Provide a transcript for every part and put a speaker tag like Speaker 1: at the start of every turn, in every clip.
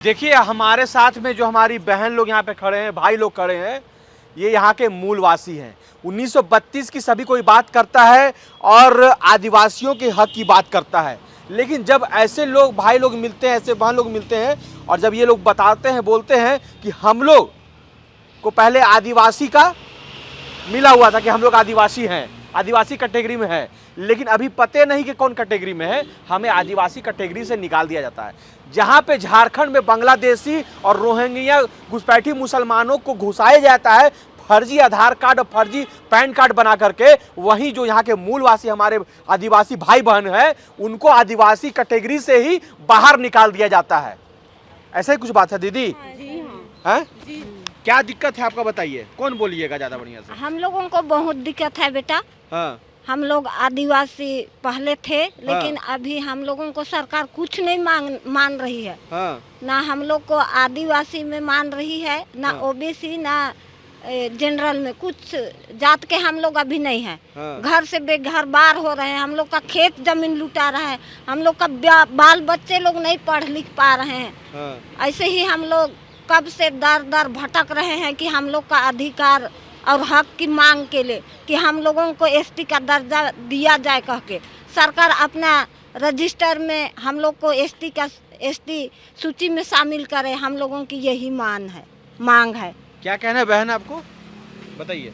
Speaker 1: देखिए हमारे साथ में जो हमारी बहन लोग यहाँ पे खड़े हैं, भाई लोग खड़े हैं, ये यहाँ के मूलवासी हैं। 1932 की सभी कोई बात करता है और आदिवासियों के हक की बात करता है, लेकिन जब ऐसे लोग भाई लोग मिलते हैं, ऐसे बहन लोग मिलते हैं और जब ये लोग बताते हैं, बोलते हैं कि हम लोग को पहले आदिवासी का मिला हुआ था कि हम लोग आदिवासी हैं, आदिवासी कैटेगरी में है, लेकिन अभी पते नहीं कि कौन कैटेगरी में है, हमें आदिवासी कैटेगरी से निकाल दिया जाता है। जहां पे झारखंड में बांग्लादेशी और रोहिंग्या घुसपैठी मुसलमानों को घुसाया जाता है फर्जी आधार कार्ड और फर्जी पैन कार्ड बना करके, वहीं जो यहाँ के मूलवासी हमारे आदिवासी भाई बहन हैं उनको आदिवासी कैटेगरी से ही बाहर निकाल दिया जाता है। ऐसा ही कुछ बात है दीदी?
Speaker 2: जी हाँ।
Speaker 1: है
Speaker 2: जी।
Speaker 1: क्या दिक्कत है आपका, बताइए, कौन बोलिएगा ज्यादा बढ़िया से।
Speaker 2: हम लोगों को बहुत दिक्कत है बेटा।
Speaker 1: हाँ।
Speaker 2: हम लोग आदिवासी पहले थे, लेकिन अभी हम लोगों को सरकार कुछ नहीं मान रही है।
Speaker 1: हाँ।
Speaker 2: ना हम लोग को आदिवासी में मान रही है, ना
Speaker 1: हाँ।
Speaker 2: ओबीसी, ना जनरल में, कुछ जात के हम लोग अभी नहीं है।
Speaker 1: हाँ।
Speaker 2: घर से बेघर बार हो रहे हैं, हम लोग का खेत जमीन लुटा रहा है, हम लोग का बाल बच्चे लोग नहीं पढ़ लिख पा रहे हैं।
Speaker 1: हाँ।
Speaker 2: ऐसे ही हम लोग कब से दर दर भटक रहे हैं कि हम लोग का अधिकार और हक की मांग के लिए कि हम लोगों को एसटी का दर्जा दिया जाए कह के सरकार अपना रजिस्टर में हम लोग को एसटी सूची में शामिल करे। हम लोगों की यही मांग है।
Speaker 1: क्या कहना है बहन आपको, बताइए।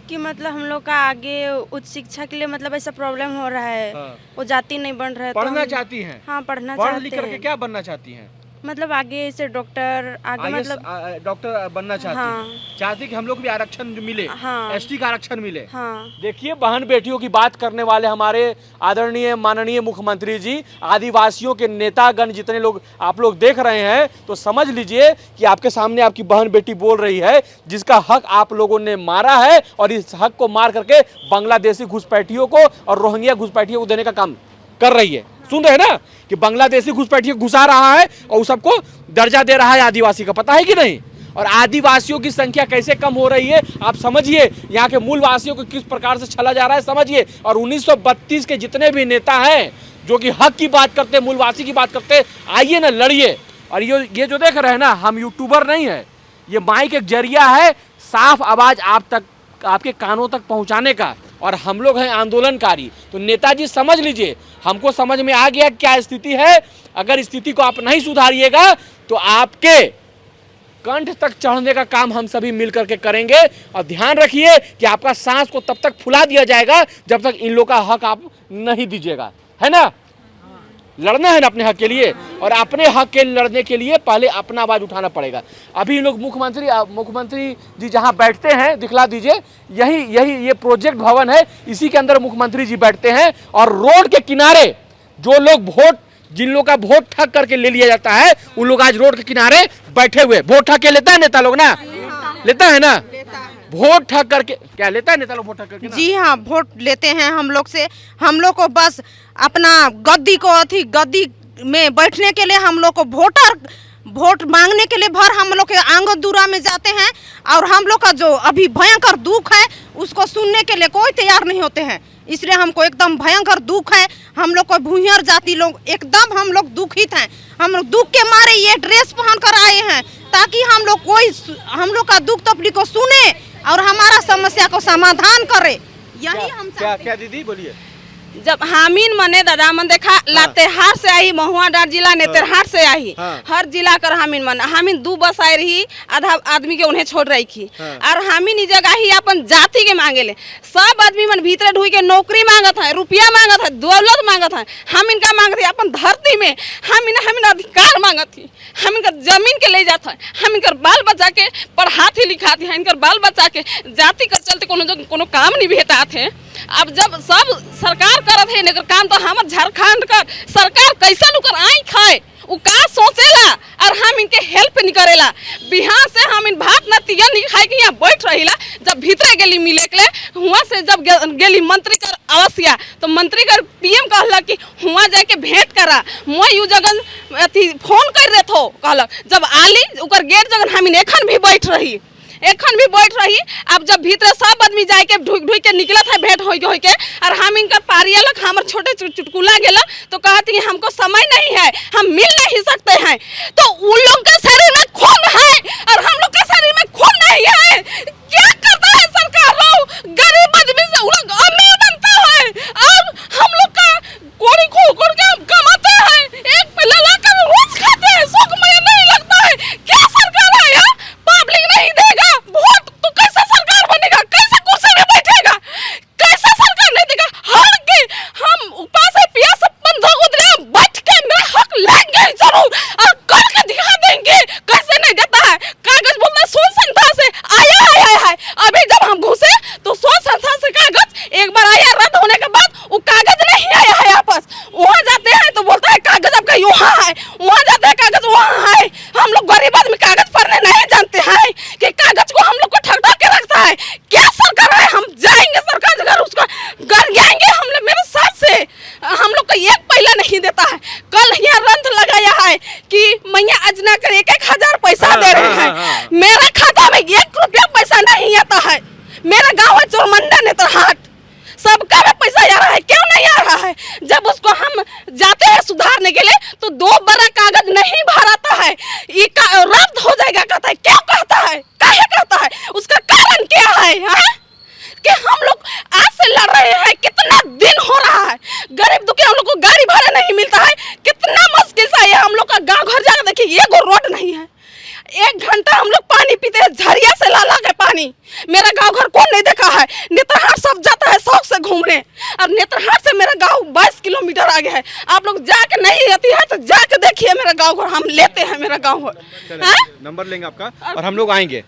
Speaker 3: कि मतलब हम लोग का आगे उच्च शिक्षा के लिए मतलब ऐसा प्रॉब्लम हो रहा है।
Speaker 1: हाँ।
Speaker 3: वो जाति नहीं बन रहा है।
Speaker 1: पढ़ना चाहती हैं?
Speaker 3: हाँ, पढ़ना
Speaker 1: पढ़
Speaker 3: चाहते
Speaker 1: लिख करके
Speaker 3: हैं।
Speaker 1: क्या बनना चाहती हैं?
Speaker 3: मतलब आगे से डॉक्टर, आगे मतलब
Speaker 1: डॉक्टर बनना चाहती
Speaker 3: हाँ।
Speaker 1: हैं। चाहती कि हम लोग भी आरक्षण मिले।
Speaker 3: हाँ।
Speaker 1: एसटी का आरक्षण मिले।
Speaker 3: हाँ।
Speaker 1: देखिए बहन बेटियों की बात करने वाले हमारे आदरणीय माननीय मुख्यमंत्री जी, आदिवासियों के नेतागण जितने लोग आप लोग देख रहे हैं, तो समझ लीजिए कि आपके सामने आपकी बहन बेटी बोल रही है जिसका हक आप लोगों ने मारा है, और इस हक को मार करके बांग्लादेशी घुसपैठियों को और रोहिंग्या घुसपैठियों को देने का काम कर रही है। सुन रहे हैं ना कि बांग्लादेशी घुसपैठियों को घुसा रहा है और सबको दर्जा दे रहा है आदिवासी का, पता है कि नहीं? और आदिवासियों की संख्या कैसे कम हो रही है आप समझिए, यहाँ के मूलवासियों को किस प्रकार से छला जा रहा है समझिए। और 1932 के जितने भी नेता हैं जो कि हक की बात करते, मूलवासी की बात करते, आइए ना लड़िए। और ये जो देख रहे हैं ना, हम यूट्यूबर नहीं है, ये माइक एक जरिया है साफ आवाज आप तक, आपके कानों तक पहुंचाने का, और हम लोग हैं आंदोलनकारी। तो नेताजी समझ लीजिए, हमको समझ में आ गया क्या स्थिति है। अगर स्थिति को आप नहीं सुधारिएगा तो आपके कंठ तक चढ़ने का काम हम सभी मिलकर के करेंगे। और ध्यान रखिए कि आपका सांस को तब तक फुला दिया जाएगा जब तक इन लोग का हक आप नहीं दीजिएगा, है ना? लड़ना है ना अपने हक के लिए, और अपने हक के लड़ने के लिए पहले अपना आवाज उठाना पड़ेगा। अभी इन लोग मुख्यमंत्री जी जहां बैठते हैं, दिखला दीजिए, यही ये प्रोजेक्ट भवन है, इसी के अंदर मुख्यमंत्री जी बैठते हैं। और रोड के किनारे जो लोग जिन लोग का वोट ठग करके ले लिया जाता है, उन लोग आज रोड के किनारे बैठे हुए, वोट ठग के लेता है नेता लोग ना, लेता है ना, वोट ठग करके क्या लेता है नेता लोग, वोट ठग करके ना?
Speaker 4: जी हाँ, वोट लेते हैं हम लोग से। हम लोग को बस अपना गद्दी में बैठने के लिए हम लोग को वोट मांगने के लिए भर हम लोग के आंगनदुरा में जाते हैं, और हम लोग का जो अभी भयंकर दुख है उसको सुनने के लिए कोई तैयार नहीं होते हैं। इसलिए हमको एकदम भयंकर दुख है। हम लोग को भूमिहर जाति लोग एकदम हम लोग दुखित हैं। हम लोग दुख के मारे ये ड्रेस पहन कर आए हैं ताकि हम लोग का दुख तकलीफ को सुने और हमारा समस्या को समाधान करे। यही हम
Speaker 1: क्या दीदी बोलिए।
Speaker 3: जब हामिन मने दादा मन देखा लातेहार से आई, महुआ डार जिला नेतरहाट से आई।
Speaker 1: हाँ।
Speaker 3: हर जिला कर हामिन मन, हामिन 2 बस आई रही, आधा आदमी के उन्हें छोड़ रही थी।
Speaker 1: हाँ।
Speaker 3: और हामिन इस जगह ही अपन जाति के मांगे ले, सब आदमी मन भीतर ढुई के नौकरी मांगत है, रुपया मांगत है, दौलत मांगत है। हामिन का मांगत है अपन धरती में, हामिन अधिकार मांगत थी, हामिन का जमीन के ले जाता है, हामिन कर बाल बच्चा के पढ़ाती लिखाती है, इनकर बाल बच्चा के जाति कर चलते कोनो काम नहीं भेटा थे। अब जब सब सरकार करत है नगर काम, तो हम झारखंड का सरकार कैसा नुकर आई खाए उ का सोचेला, और हम इनके हेल्प नहीं करेला। बिहार से हम इन भात नतिया नहीं खाए के यहाँ बैठ रहीला। जब भीतरे गेली मिले के हुआ से जब गेली मंत्री कर अवश्या, तो मंत्री कर पीएम कहला कि हुआ जाके भेंट करा, मैं यू जगन अथी फोन कर रहे थो कहला। जब आली उकर गेट जगन हम एखन भी बैठ रही, एखन भी बैठ रही। अब जब भीतर सब आदमी जाए के ढुक के निकलत है भेंट हो के और हम इनका पारिया लग हमारे छोटे चुटकुला गेला तो कहती है हमको समय नहीं है, हम मिल नहीं सकते हैं। तो उन लोग के शरीर में खून है और हम लोग के शरीर में खून नहीं है। क्या करता है सरकार लोग? गरीब आदमी से उन लोग अमीर बनता है और हम लोग का कोड़ी खोल के कमाते हैं, एक पिल्ला लाकर रोज खाते हैं, सुखमय नहीं लगता है। क्या सरकार है यार? पब्लिक नहीं देगा वोट तो कैसे सरकार बनेगा? कैसे कुर्सी में बैठेगा? कैसे सरकार नहीं देगा? हर के हम उपास है प्यास बंधो उधर बैठ के मेरा हक लेंगे जरूर और करके दिखा देंगे। कैसे नहीं देता है? कागज बोलता है सोच संस्था से आया है। अभी जब हम घुसे तो सोच संस्था से कागज एक बार आया, रद्द होने के बाद वो कागज नहीं आया है वापस। वहाँ जाते हैं तो बोलता है कागज आपका यहाँ है, वहाँ जाते हैं कागज वहाँ है। हम लोग गरीब आदमी कागज पढ़ने नहीं जानते हैं कि कागज को हम लोग को ठग के रखता है। क्या सरकार है? हम जाएंगे सरकार के घर, उसको घर जाएंगे हम लोग मेरे साथ से। हम लोग को एक पहला नहीं देता है। कल यहाँ रंथ लगाया है कि मैया अजना कर 1,000 पैसा दे रहे हैं। मेरे खाता में 1 रुपया पैसा नहीं आता है। मेरा गाँव है चोरमंडा नेत्रहाट, सबका में पैसा आ रहा है, क्यों नहीं आ रहा है? जब उसको हम जाते हैं सुधारने के लिए तो 2 बड़ा कागज नहीं भराता है, ये रद्द हो जाएगा कहता है। क्यों कहता है? काहे कहता है? उसका कारण क्या है? हाँ? कि हम लोग आज से लड़ रहे हैं, कितना दिन हो रहा है, गरीब दुखी हम लोग को गाड़ी भाड़ा नहीं मिलता है, कितना मुश्किल से है। हम लोग का गांव घर जाकर देखिए एगो रोड नहीं है। 1 घंटा हम लोग पानी पीते हैं झरिया से ला के पानी। मेरा गांव घर कौन नहीं देखा है? नेत्रहाट सब जाता है शौक से घूमने और नेत्रहाट से मेरा गांव 22 किलोमीटर आगे है। आप लोग जाके नहीं आती है तो जाके देखिए मेरा गांव घर, हम लेते हैं मेरा गांव घर।
Speaker 1: नंबर लेंगे आपका और हम लोग आएंगे।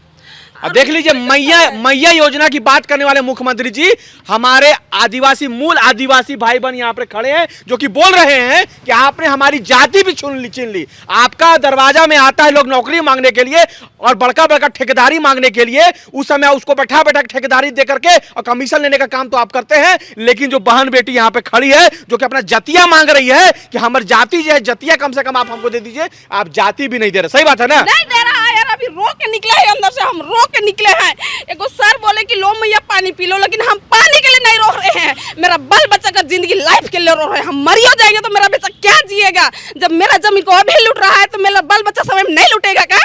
Speaker 1: अब देख लीजिए मैया योजना की बात करने वाले मुख्यमंत्री जी हमारे आदिवासी मूल आदिवासी भाई बहन यहाँ पे खड़े हैं जो कि बोल रहे हैं कि आपने हमारी जाति भी छीन ली। आपका दरवाजा में आता है लोग नौकरी मांगने के लिए और बड़का ठेकेदारी मांगने के लिए। उस समय उसको बैठा ठेकेदारी दे करके और कमीशन लेने का काम तो आप करते हैं, लेकिन जो बहन बेटी यहाँ पे खड़ी है जो कि अपना जतिया मांग रही है कि हमारी जाति जो है जतिया कम से कम आप हमको दे दीजिए, आप जाति भी नहीं दे रहे। सही बात है ना?
Speaker 3: नहीं दे रहा है यार। अभी रो के निकले हैं अंदर से, हम रो के निकले हैं। एगो सर बोले कि लो मैया पानी पी लो, लेकिन हम पानी के लिए नहीं रो रहे हैं। मेरा बाल बच्चा का जिंदगी लाइफ के लिए रो रहे हैं। हम मरियो जाएंगे तो मेरा बच्चा क्या जिएगा? जब मेरा जमीन को अभी लूट रहा है तो मेरा बाल बच्चा समय में नहीं लूटेगा क्या?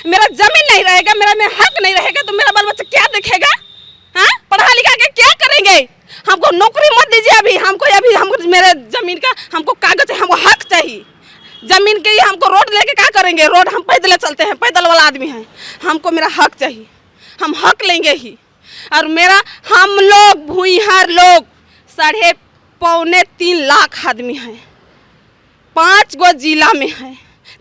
Speaker 3: मेरा जमीन नहीं रहेगा, मेरा में हक नहीं रहेगा तो मेरा बाल बच्चा क्या देखेगा? हाँ, पढ़ा लिखा के क्या करेंगे? हमको नौकरी मत दीजिए हमको मेरे जमीन का हमको कागज, हमको हक चाहिए जमीन के। हमको रोड लेके क्या करेंगे? रोड हम पैदल चलते हैं, पैदल वाला आदमी है। हमको मेरा हक चाहिए, हम हक लेंगे ही। और मेरा हम लोग भूइहार लोग 3.25 लाख आदमी हैं, 5 गो जिला में है,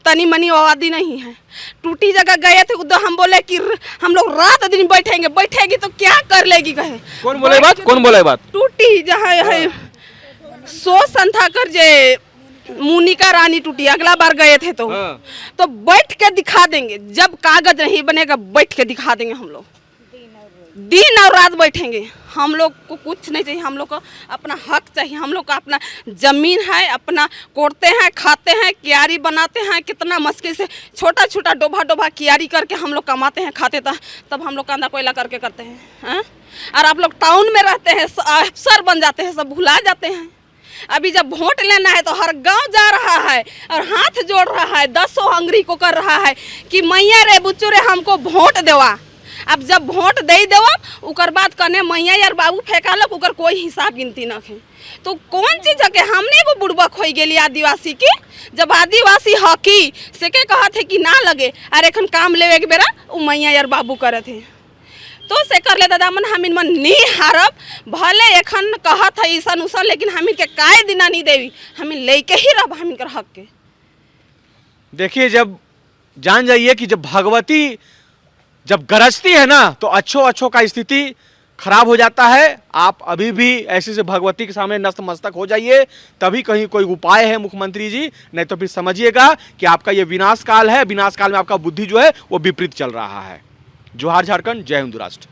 Speaker 3: तनी मनी आबादी नहीं है। टूटी जगह गए थे उधर हम बोले कि हम लोग रात दिन बैठेगी तो क्या कर लेगी? कहे
Speaker 1: कौन बोले बात?
Speaker 3: टूटी जहाँ है सोच संथा कर जे मुनिका रानी टूटी, अगला बार गए थे तो बैठ के दिखा देंगे। जब कागज नहीं बनेगा बैठ के दिखा देंगे। हम लोग दिन और रात बैठेंगे। हम लोग को कुछ नहीं चाहिए, हम लोग को अपना हक चाहिए। हम लोग का अपना जमीन है, अपना कोड़ते हैं, खाते हैं, क्यारी बनाते हैं, कितना मुश्किल से छोटा छोटा डोभा क्यारी करके हम लोग कमाते हैं, खाते तब हम लोग कांदा कोयला करके करते हैं। और आप लोग टाउन में रहते हैं, अफसर बन जाते हैं, सब भुला जाते हैं। अभी जब वोट लेना है तो हर गांव जा रहा है और हाथ जोड़ रहा है, 10 अंगुरी को कर रहा है कि मैया रे बुच्चू रे हमको वोट देवा। अब जब वोट दे देवा उकर बात करने मैया यार बाबू फेंकालक, उकर कोई हिसाब गिनती न है। तो कौन चीज है कि हमने को बुड़बक हो गई आदिवासी की? जब आदिवासी हकी से के कहा थे कि ना लगे अरे एखन काम लेवे के बेरा उ मैया यार बाबू करे थे तो से कर ले दादा मन हमिन मन नहीं हारब। भले एखन कहत है ईसन उसन, लेकिन हमिन के काय दिना नहीं देवी, हमिन लेके ही रह हमिन कर हक के।
Speaker 1: देखिए, जब जान जाइए कि जब भगवती जब गरजती है ना तो अच्छों का स्थिति खराब हो जाता है। आप अभी भी ऐसे से भगवती के सामने नतमस्तक हो जाइए, तभी कहीं कोई उपाय है मुख्यमंत्री जी, नहीं तो फिर समझिएगा कि आपका ये विनाश काल है। विनाश काल में आपका बुद्धि जो है वो विपरीत चल रहा है। जोहार झारखंड, जय हिंद राष्ट्र।